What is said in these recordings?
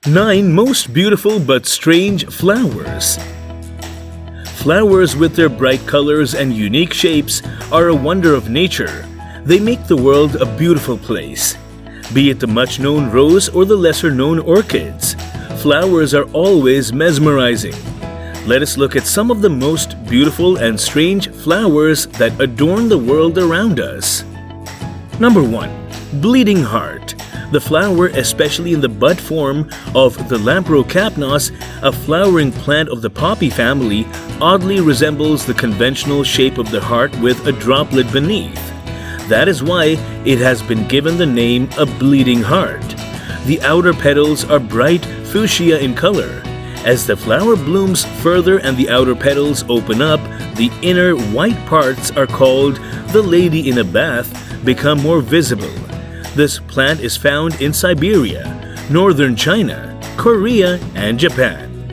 9 Most Beautiful but Strange Flowers. Flowers with their bright colors and unique shapes are a wonder of nature. They make the world a beautiful place. Be it the much-known rose or the lesser-known orchids, flowers are always mesmerizing. Let us look at some of the most beautiful and strange flowers that adorn the world around us. Number 1. Bleeding Heart. The flower, especially in the bud form of the Lampropapnos, a flowering plant of the poppy family, oddly resembles the conventional shape of the heart with a droplet beneath. That is why it has been given the name a bleeding heart. The outer petals are bright fuchsia in color. As the flower blooms further and the outer petals open up, the inner white parts are called the lady in a bath, become more visible. This plant is found in Siberia, northern China, Korea, and Japan.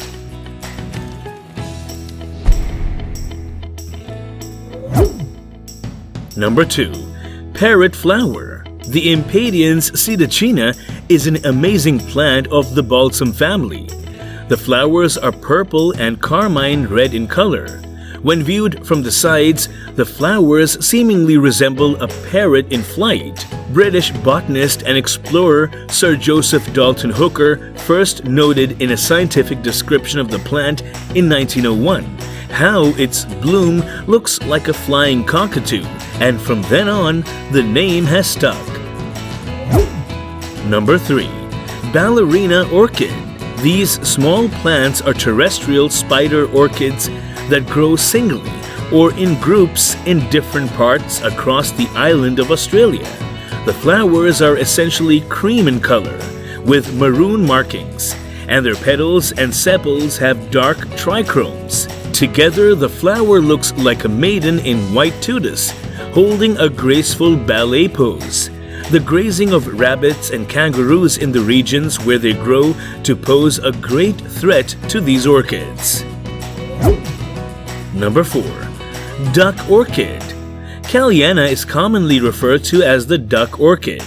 Number 2. Parrot Flower. The Impatiens sidacina is an amazing plant of the balsam family. The flowers are purple and carmine red in color. When viewed from the sides, the flowers seemingly resemble a parrot in flight. British botanist and explorer Sir Joseph Dalton Hooker first noted in a scientific description of the plant in 1901 how its bloom looks like a flying cockatoo, and from then on, the name has stuck. Number 3. Ballerina Orchid. These small plants are terrestrial spider orchids that grow singly or in groups in different parts across the island of Australia. The flowers are essentially cream in color with maroon markings, and their petals and sepals have dark trichromes. Together, the flower looks like a maiden in white tutus, holding a graceful ballet pose. The grazing of rabbits and kangaroos in the regions where they grow to pose a great threat to these orchids. Number 4. Duck Orchid. Calliana is commonly referred to as the duck orchid.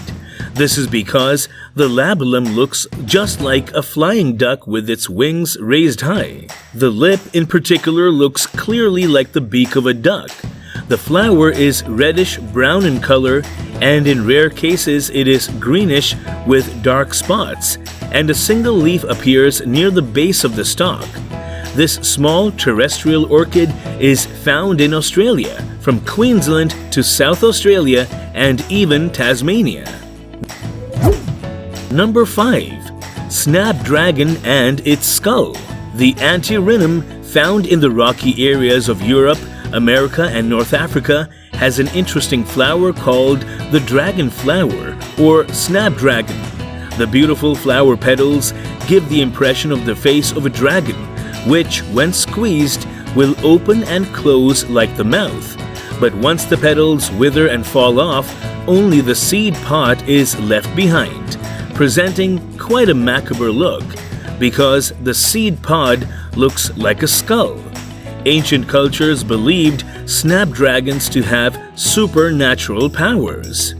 This is because the labellum looks just like a flying duck with its wings raised high. The lip in particular looks clearly like the beak of a duck. The flower is reddish-brown in color, and in rare cases it is greenish with dark spots, and a single leaf appears near the base of the stalk. This small terrestrial orchid is found in Australia, from Queensland to South Australia and even Tasmania. Number 5. Snapdragon and its skull. The Antirrhinum, found in the rocky areas of Europe, America, and North Africa, has an interesting flower called the dragon flower or snapdragon. The beautiful flower petals give the impression of the face of a dragon, which, when squeezed, will open and close like the mouth. But once the petals wither and fall off, only the seed pod is left behind, presenting quite a macabre look, because the seed pod looks like a skull. Ancient cultures believed snapdragons to have supernatural powers.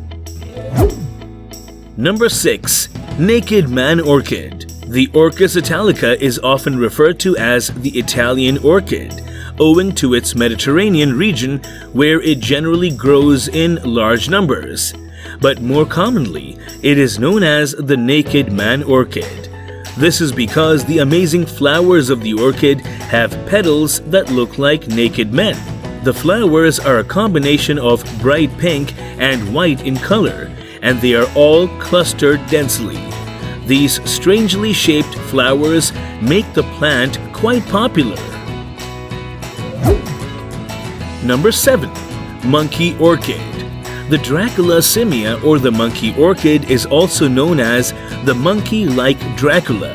Number 6. Naked Man Orchid. The Orchis italica is often referred to as the Italian orchid, owing to its Mediterranean region where it generally grows in large numbers. But more commonly, it is known as the Naked Man Orchid. This is because the amazing flowers of the orchid have petals that look like naked men. The flowers are a combination of bright pink and white in color, and they are all clustered densely. These strangely shaped flowers make the plant quite popular. Number 7. Monkey Orchid. The Dracula simia, or the monkey orchid, is also known as the monkey-like Dracula.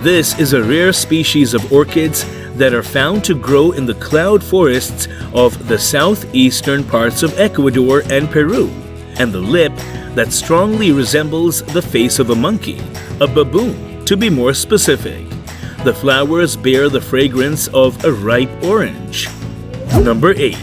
This is a rare species of orchids that are found to grow in the cloud forests of the southeastern parts of Ecuador and Peru, and the lip that strongly resembles the face of a monkey, a baboon to be more specific. The flowers bear the fragrance of a ripe orange. Number 8.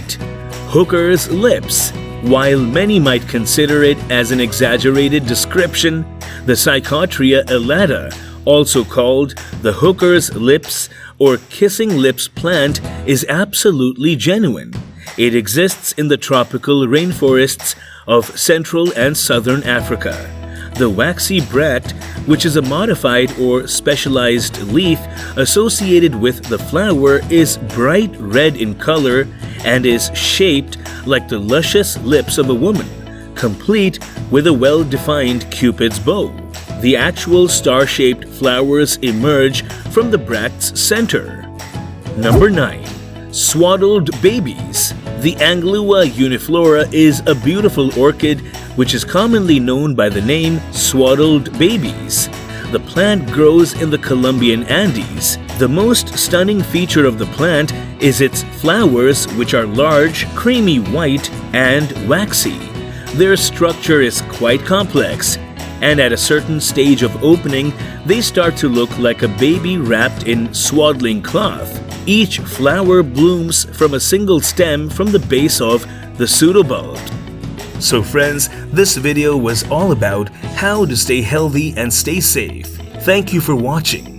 Hooker's Lips. While many might consider it as an exaggerated description, the Psychotria elata, also called the hooker's lips or kissing lips plant, is absolutely genuine. It exists in the tropical rainforests of Central and Southern Africa. The waxy bract, which is a modified or specialized leaf associated with the flower, is bright red in color and is shaped like the luscious lips of a woman, complete with a well-defined Cupid's bow. The actual star-shaped flowers emerge from the bract's center. Number 9. Swaddled babies. The Anglua uniflora is a beautiful orchid which is commonly known by the name swaddled babies. The plant grows in the Colombian Andes. The most stunning feature of the plant is its flowers, which are large, creamy white, and waxy. Their structure is quite complex, and at a certain stage of opening, they start to look like a baby wrapped in swaddling cloth. Each flower blooms from a single stem from the base of the pseudobulb. So friends, this video was all about how to stay healthy and stay safe. Thank you for watching.